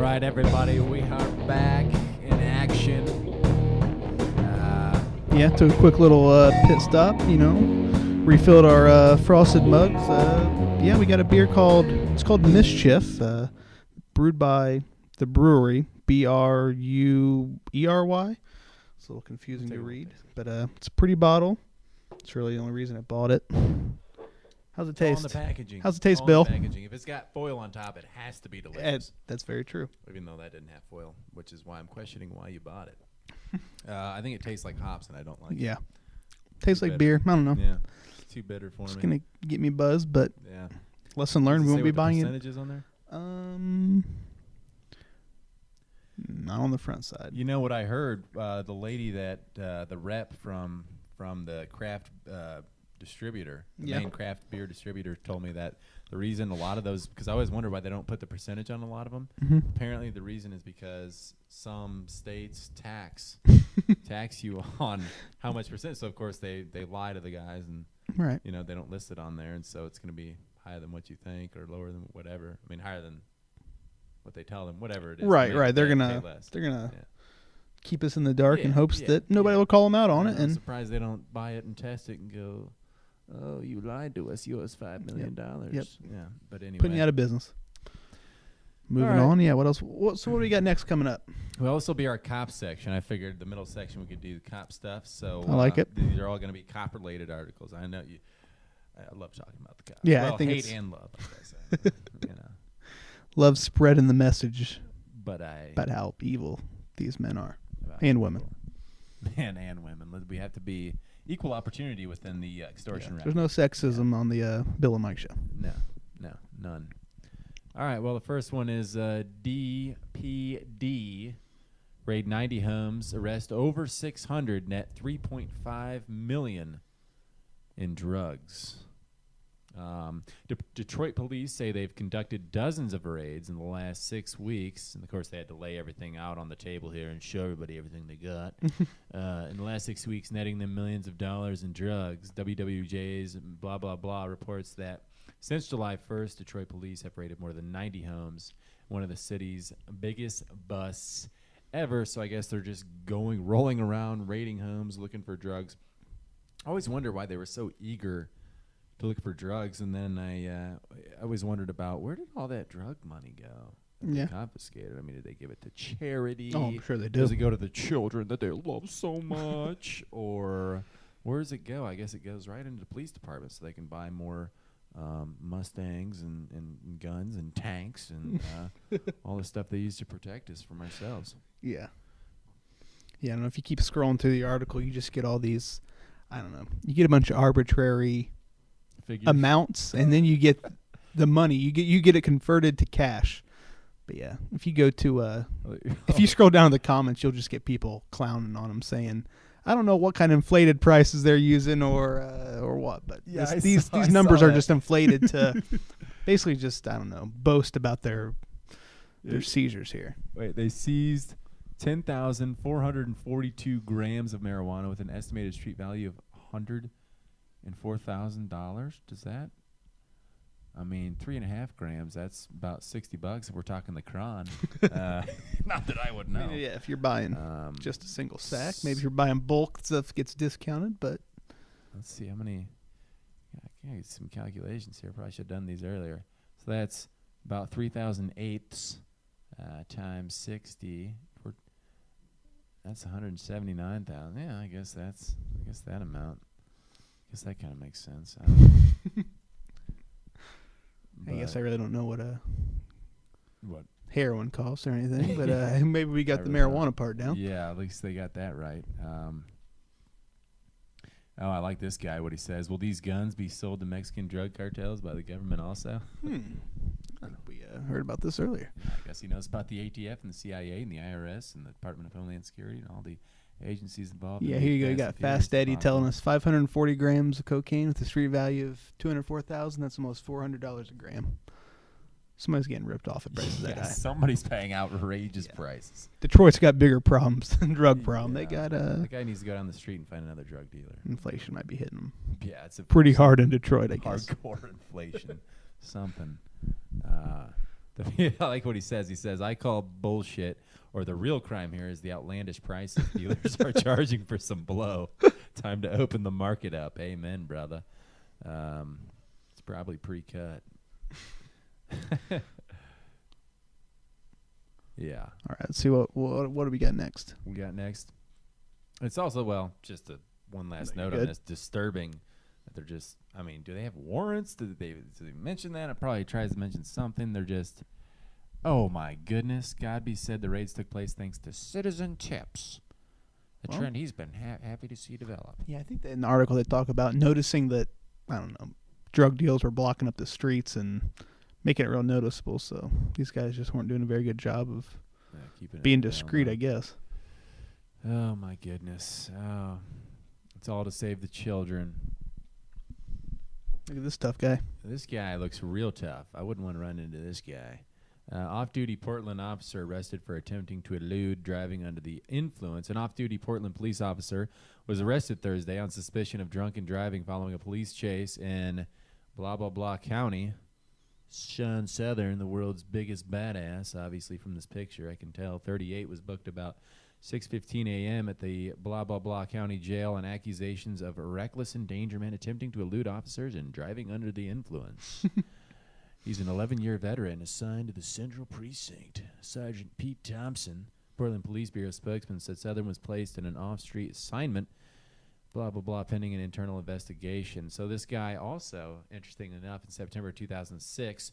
right, everybody, we are back in action. Yeah, took a quick little pit stop, refilled our frosted mugs. Yeah, we got a beer it's called Mischief, brewed by the brewery, Bruery. It's a little confusing to read, but it's a pretty bottle. It's really the only reason I bought it. How's it taste? On the packaging. How's it taste, on Bill? The packaging. If it's got foil on top, it has to be delicious. That's very true. Even though that didn't have foil, which is why I'm questioning why you bought it. I think it tastes like hops, and I don't like it. Yeah. Tastes like beer. I don't know. Yeah. It's too bitter for It's me. going to get me buzzed, but yeah. lesson learned. We won't be buying it. Percentages on there? Not on the front side. You know what I heard? The lady that the rep from the craft distributor, the main craft beer distributor, told me that the reason a lot of those, because I always wonder why they don't put the percentage on a lot of them. Mm-hmm. Apparently, the reason is because some states tax you on how much percent. So of course they lie to the guys, and right. they don't list it on there, and so it's going to be higher than what you think or lower than whatever. I mean, higher than what they tell them, whatever it is. Right. They're gonna keep us in the dark in hopes that nobody will call them out on it. I'm and surprised they don't buy it and test it and go, "Oh, you lied to us. You owe us $5 million." Yep. Yeah, but anyway, putting you out of business. Moving on. Yeah. What else? So what do we got next coming up? Well, this will be our cop section. I figured the middle section we could do the cop stuff. So I like it. These are all going to be cop-related articles. I know you. I love talking about the cops. Yeah, well, I think hate and love. I guess. Love spreading the message But about how evil these men are and women. Men and women. We have to be equal opportunity within the extortion. There's no sexism on the Bill and Mike show. No, none. All right, well, the first one is DPD raid 90 homes, arrest over 600, net $3.5 million in drugs. Detroit police say they've conducted dozens of raids in the last 6 weeks, and of course they had to lay everything out on the table here and show everybody everything they got. In the last 6 weeks, netting them millions of dollars in drugs. WWJ's blah, blah, blah reports that since July 1st, Detroit police have raided more than 90 homes, one of the city's biggest busts ever. So I guess they're just rolling around, raiding homes, looking for drugs. I always wonder why they were so eager to look for drugs, and then I always wondered about where did all that drug money go? They confiscated. I mean, did they give it to charity? Oh, I'm sure they do. Does it go to the children that they love so much, or where does it go? I guess it goes right into the police department so they can buy more Mustangs and guns and tanks and all the stuff they use to protect us from ourselves. Yeah. Yeah, I don't know. If you keep scrolling through the article, you just get all these, I don't know, you get a bunch of arbitrary Figures. amounts, and then you get the money. You get it converted to cash. But yeah, if you go to if you scroll down to the comments, you'll just get people clowning on them saying, I don't know what kind of inflated prices they're using or what, but these numbers are just inflated to basically just, I don't know, boast about their seizures here. Wait, they seized 10,442 grams of marijuana with an estimated street value of $104,000. Does that? I mean, 3.5 grams, that's about $60 if we're talking the Cron. Not that I would know. I mean, yeah, if you're buying just a single sack. Maybe if you're buying bulk, stuff gets discounted, but... Let's see how many... I can get some calculations here. Probably should have done these earlier. So that's about 3,008 times 60. That's 179,000. Yeah, I guess that amount. I guess that kind of makes sense. I guess I really don't know what what heroin costs or anything, but maybe we got the marijuana part down. Yeah, at least they got that right. I like this guy, what he says. Will these guns be sold to Mexican drug cartels by the government also? I think we heard about this earlier. Yeah, I guess he knows about the ATF and the CIA and the IRS and the Department of Homeland Security and all the agencies involved. Yeah, here you go. You got Fast Eddie telling us 540 grams of cocaine with a street value of $204,000. That's almost $400 a gram. Somebody's getting ripped off at prices that high. Somebody's paying outrageous prices. Detroit's got bigger problems than drug problem. They got the guy needs to go down the street and find another drug dealer. Inflation might be hitting them. Yeah, it's pretty hard in Detroit, I guess. Hardcore inflation, something. I like what he says. He says, I call bullshit, or the real crime here is the outlandish prices dealers are charging for some blow. Time to open the market up. Amen, brother. It's probably pre-cut. Yeah. All right, let's see what do we got next. We got next. It's also, just one last note on this. Disturbing that they're just, do they have warrants? Do they mention that? It probably tries to mention something. They're just, oh my goodness. Godby said the raids took place thanks to citizen tips. A trend he's been happy to see develop. Yeah, I think that in the article they talk about noticing that, drug deals were blocking up the streets and making it real noticeable. So these guys just weren't doing a very good job of being discreet, I guess. Oh, my goodness. Oh, it's all to save the children. Look at this tough guy. This guy looks real tough. I wouldn't want to run into this guy. Off-duty Portland officer arrested for attempting to elude driving under the influence. An off-duty Portland police officer was arrested Thursday on suspicion of drunken driving following a police chase in blah, blah, blah county. Sean Southern, the world's biggest badass, obviously from this picture, I can tell. 38 was booked about 6:15 a.m. at the blah, blah, blah county jail on accusations of reckless endangerment, attempting to elude officers, and driving under the influence. He's an 11-year veteran assigned to the Central Precinct. Sergeant Pete Thompson, Portland Police Bureau spokesman, said Southern was placed in an off-street assignment, blah, blah, blah, pending an internal investigation. So this guy also, interesting enough, in September 2006,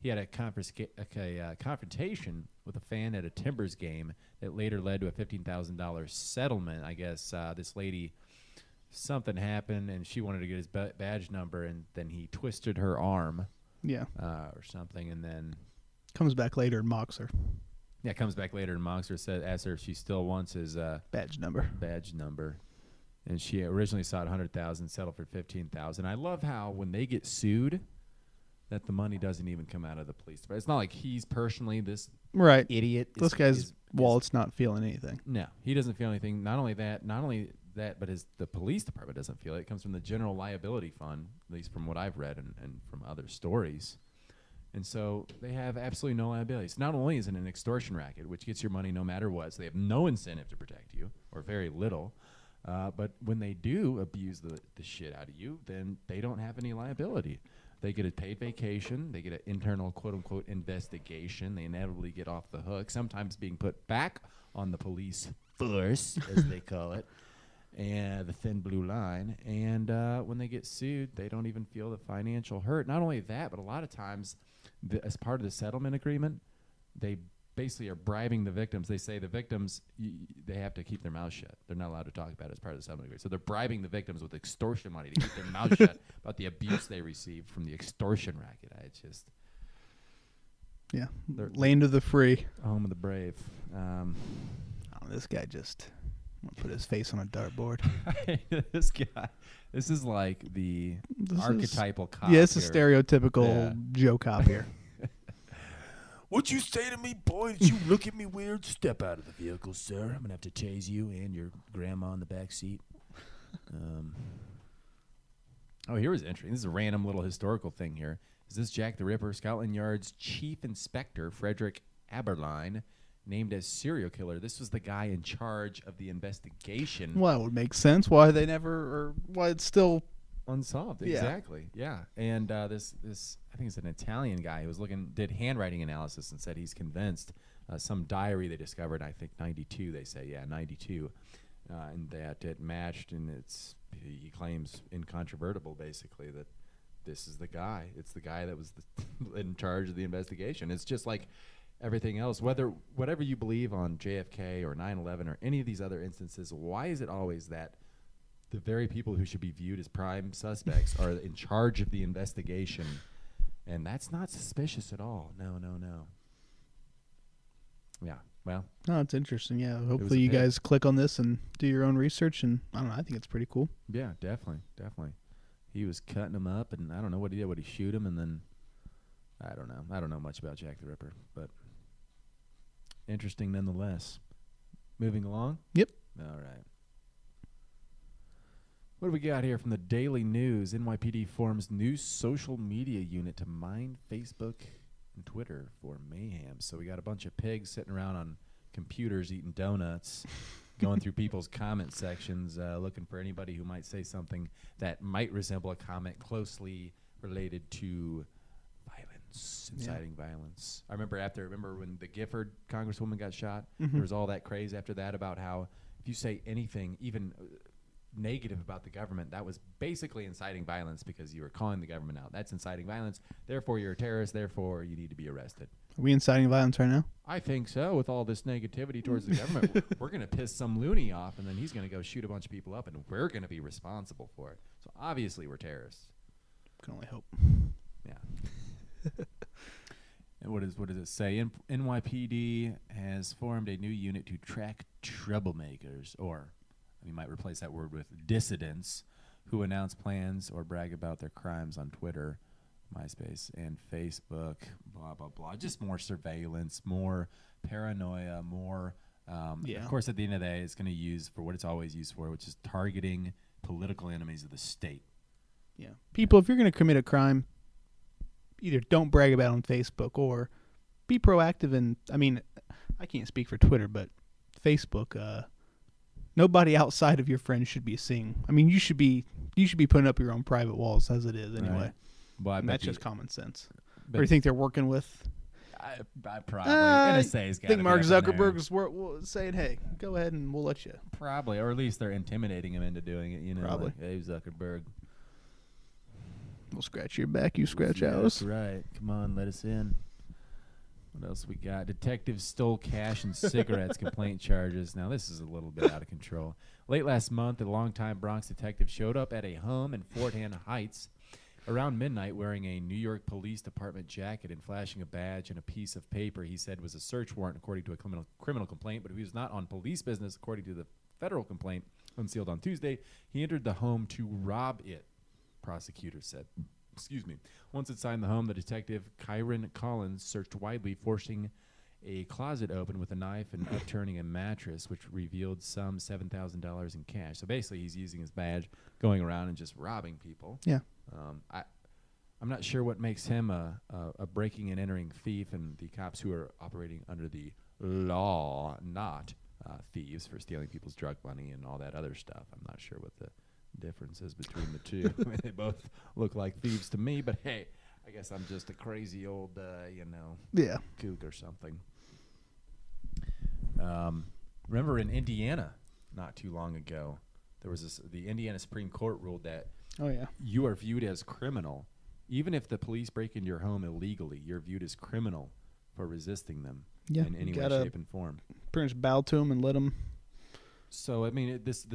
he had a confrontation with a fan at a Timbers game that later led to a $15,000 settlement. I guess this lady, something happened, and she wanted to get his badge number, and then he twisted her arm. Yeah. Or something, and then comes back later and mocks her. Yeah, comes back later and mocks her, asks her if she still wants his badge number. And she originally sought $100,000, settled for $15,000. I love how when they get sued, that the money doesn't even come out of the police department. It's not like he's personally this idiot. This guy's wallet's not feeling anything. No, he doesn't feel anything. Not only that, but the police department doesn't feel it. It comes from the general liability fund, at least from what I've read and from other stories. And so they have absolutely no liabilities. Not only is it an extortion racket, which gets your money no matter what, so they have no incentive to protect you, or very little. But when they do abuse the shit out of you, then they don't have any liability. They get a paid vacation. They get an internal quote-unquote investigation. They inevitably get off the hook, sometimes being put back on the police force, as they call it, and the thin blue line. And when they get sued, they don't even feel the financial hurt. Not only that, but a lot of times, as part of the settlement agreement, they basically are bribing the victims. They say the victims, they have to keep their mouth shut. They're not allowed to talk about it as part of the settlement agreement. So they're bribing the victims with extortion money to keep their mouth shut about the abuse they received from the extortion racket. It's just... Yeah, land of the free. Home of the brave. This guy just put his face on a dartboard. This guy. This is like the archetypal cop. Yeah, it's a stereotypical Joe cop here. What you say to me, boy? Did you look at me weird? Step out of the vehicle, sir. I'm going to have to tase you and your grandma in the back seat. Here was interesting. This is a random little historical thing here. Is this Jack the Ripper? Scotland Yard's Chief Inspector, Frederick Aberline, named as serial killer. This was the guy in charge of the investigation. Well, it would make sense why they never, or why it's still unsolved. Exactly. Yeah. And this I think it's an Italian guy who was did handwriting analysis and said he's convinced some diary they discovered, I think 92, they say, 92, and that it matched, and he claims incontrovertible, basically, that this is the guy. It's the guy that was in charge of the investigation. It's just like everything else, whatever you believe on JFK or 9/11 or any of these other instances, why is it always that the very people who should be viewed as prime suspects are in charge of the investigation? And that's not suspicious at all. No. Yeah, well. No, it's interesting, yeah. Hopefully you guys click on this and do your own research, and I don't know, I think it's pretty cool. Yeah, definitely. He was cutting them up, and I don't know what he did. Would he shoot him, and then, I don't know. I don't know much about Jack the Ripper, but interesting nonetheless. Moving along? Yep. All right. What do we got here from the Daily News? NYPD forms new social media unit to mine Facebook and Twitter for mayhem. So we got a bunch of pigs sitting around on computers eating donuts, going through people's comment sections, looking for anybody who might say something that might resemble a comment closely related to violence, inciting violence. I remember when the Gifford congresswoman got shot, there was all that craze after that about how if you say anything, even negative about the government, that was basically inciting violence because you were calling the government out. That's inciting violence. Therefore, you're a terrorist. Therefore, you need to be arrested. Are we inciting violence right now? I think so. With all this negativity towards the government, we're going to piss some loony off, and then he's going to go shoot a bunch of people up, and we're going to be responsible for it. So obviously, we're terrorists. Can only hope. Yeah. And what does it say? NYPD has formed a new unit to track troublemakers, or you might replace that word with dissidents, who announce plans or brag about their crimes on Twitter, MySpace, and Facebook, blah, blah, blah. Just more surveillance, more paranoia, more, of course, at the end of the day, it's going to use for what it's always used for, which is targeting political enemies of the state. Yeah. People, if you're going to commit a crime, either don't brag about it on Facebook or be proactive. And I mean, I can't speak for Twitter, but Facebook, nobody outside of your friends should be seeing. I mean, you should be putting up your own private walls as it is anyway. Right. Well, I bet that's just common sense. But Or you think they're working with? I probably NSA's got. I think Mark Zuckerberg's saying, "Hey, go ahead and we'll let you." Probably, or at least they're intimidating him into doing it. You know, Probably. like, hey, Zuckerberg. We'll scratch your back, you scratch Yeah, ours. that's right. Come on, let us in. What else we got? Detectives stole cash and cigarettes, complaint charges. Now, this is a little bit out of control. Late last month, a longtime Bronx detective showed up at a home in Fort Anne Heights around midnight wearing a New York Police Department jacket and flashing a badge and a piece of paper he said was a search warrant according to a criminal complaint, but he was not on police business according to the federal complaint unsealed on Tuesday. He entered the home to rob it, prosecutors said. Excuse me. Once inside the home, the detective, Kyron Collins, searched widely, forcing a closet open with a knife and upturning a mattress, which revealed some $7,000 in cash. So basically, he's using his badge, going around and just robbing people. Yeah. I'm not sure what makes him a breaking and entering thief, and the cops who are operating under the law, not thieves for stealing people's drug money and all that other stuff. I'm not sure what the differences between the two. I mean, they both look like thieves to me, but hey, I guess I'm just a crazy old, kook or something. Remember in Indiana, not too long ago, there was the Indiana Supreme Court ruled that you are viewed as criminal. Even if the police break into your home illegally, you're viewed as criminal for resisting them in any way, shape, and form. Pretty much bow to them and let them. So, I mean, this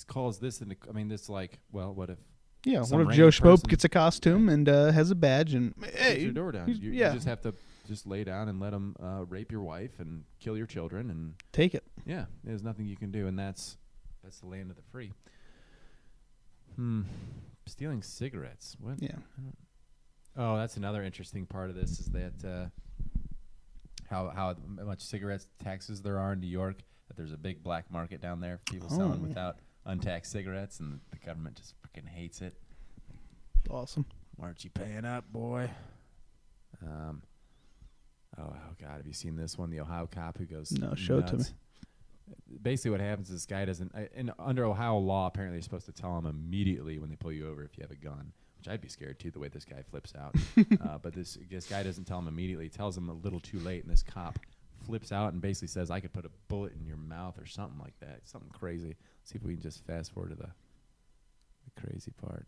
calls this into, I mean, this like, well, what if? Yeah, what if Joe Schmope gets a costume and has a badge and hey, your door down? You just have to just lay down and let them rape your wife and kill your children and take it. Yeah, there's nothing you can do, and that's the land of the free. Stealing cigarettes. What? Yeah. Oh, that's another interesting part of this is that how much cigarettes taxes there are in New York. That there's a big black market down there for people selling without untaxed cigarettes, and the government just freaking hates it. Awesome. Why aren't you paying up, boy? Oh God, have you seen this one? The Ohio cop who goes show it to me. Basically, what happens is this guy doesn't. Under Ohio law, apparently, you're supposed to tell him immediately when they pull you over if you have a gun, which I'd be scared too. The way this guy flips out, but this guy doesn't tell him immediately. He tells him a little too late, and this cop flips out and basically says, "I could put a bullet in your mouth" or something like that. Something crazy. Let's see if we can just fast forward to the crazy part.